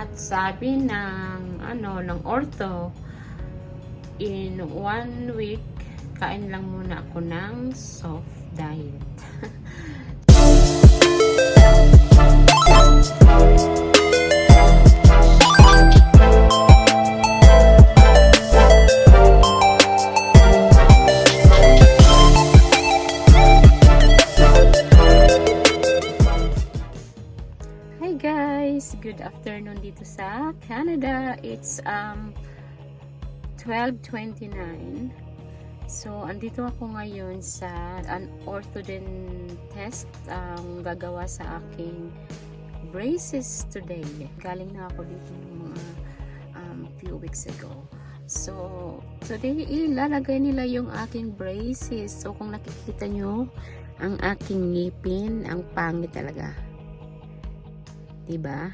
At sabi ng ortho, in 1 week, kain lang muna ako ng soft diet. Hi guys! Good afternoon dito sa Canada. It's 12:29. So, andito ako ngayon sa an orthodont test gagawa sa aking braces today. Galing na ako dito mga few weeks ago. So, today ilalagay nila yung aking braces. So, kung nakikita nyo, ang aking ngipin, ang pangit talaga. Diba?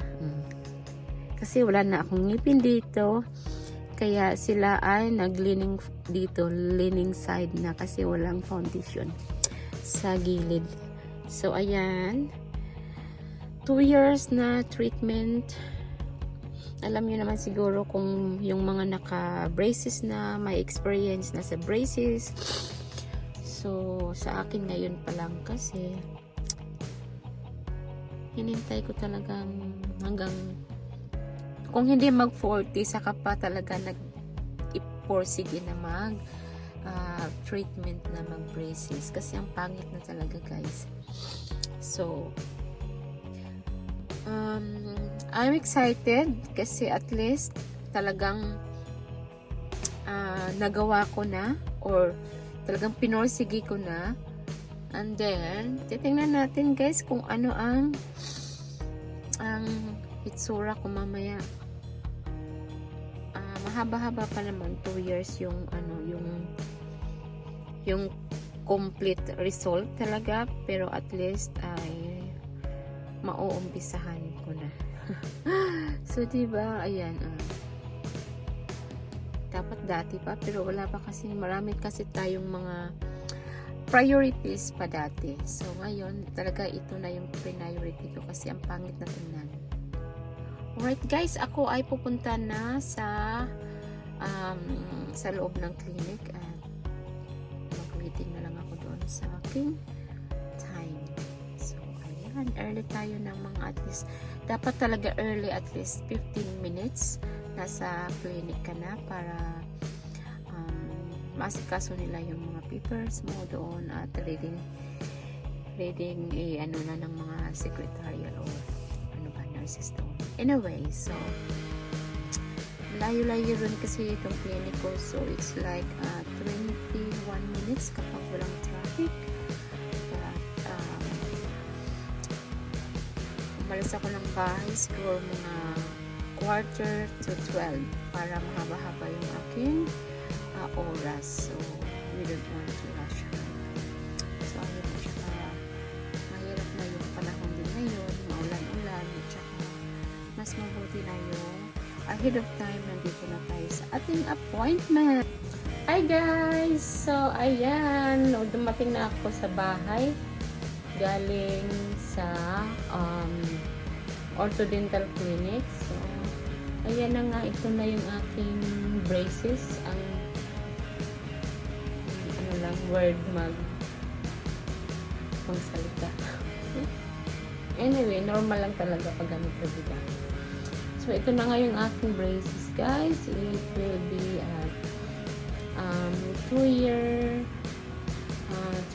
Kasi wala na akong ngipin dito. Kaya sila ay naglining dito, leaning side na kasi walang foundation sa gilid. So, ayan. 2 years na treatment. Alam niyo naman siguro kung yung mga naka-braces na, may experience na sa braces. So, sa akin ngayon pa lang kasi hinintay ko talagang hanggang kung hindi mag 40 saka pa talaga nag-iporsige na mag treatment na mag braces kasi ang pangit na talaga guys. So I'm excited kasi at least talagang nagawa ko na or talagang pinorsige ko na. And then, titingnan natin guys kung ano ang itsura ko mamaya. Mahaba-haba pa naman 2 years yung yung complete result talaga, pero at least ay mauumpisahan ko na. So diba, ayan dapat dati pa, pero wala pa kasi, marami kasi tayong mga priorities pa dati. So, ngayon, talaga ito na yung priority ko kasi ang pangit na tingnan. Alright guys, ako ay pupunta na sa loob ng clinic at mag-waiting na lang ako doon sa aking time. So, ayan, early tayo ng mga at least, dapat talaga early at least 15 minutes nasa clinic ka na para masikaso nila yung mga papers mo doon at reading ano na ng mga secretarial or ano ba, nurses doon. Anyway, so layo-layo rin kasi itong clinic ko, so it's like 21 minutes kapag walang traffic. But umalis ako ng bahay siguro mga 11:45 para mahaba-haba yung aking oras. So, we don't want to rush her. So, ayun na siya. Mahirap na yung panahon din ngayon. Maulan-ulan. At saka, mas mabuti na yung ahead of time nandito na tayo sa ating appointment. Hi guys! So, ayan. Dumating na ako sa bahay. Galing sa orthodontal clinic. So, ayan na nga. Ito na yung aking braces. Ang word magsalita. Anyway, normal lang talaga pag ganito, diba? So, ito na nga yung aking braces, guys. It will be 2-year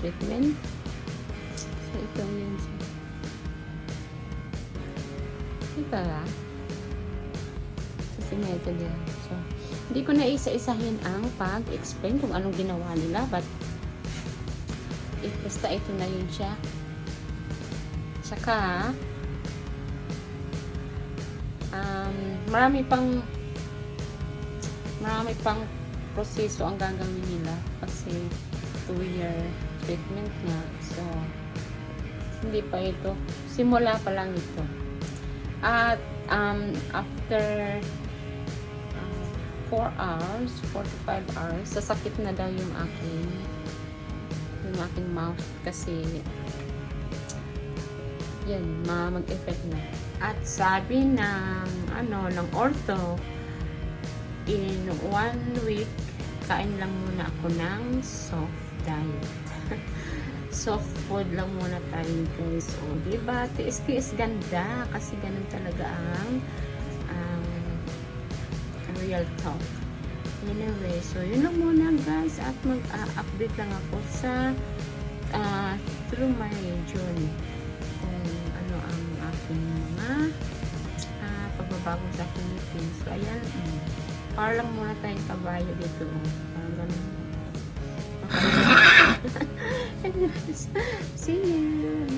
treatment. So, ito yun siya. Diba? Kasi nga ito din. So, hindi ko na isa-isahin ang pag-explain kung anong ginawa nila, but basta ito na yun siya. Tsaka marami pang proseso ang gagawin nila kasi 2-year treatment na. So, hindi pa ito. Simula pa lang ito. At after 4 hours, 45 hours, sasakit na daw yung aking mouth kasi yan, mag-effect na. At sabi ng ng ortho. In 1 week, kain lang muna ako ng soft diet. Soft food lang muna tayo, guys. O, diba? Tiis-tiis ganda. Kasi ganun talaga ang real talk. Anyway, so yun lang muna, guys. At mag-update lang ako sa through my journey. Kung ano ang aking mga pagbabago sa Philippines. So, ayan. Para lang muna tayong kabayo dito. Parang ganun. Okay. See you.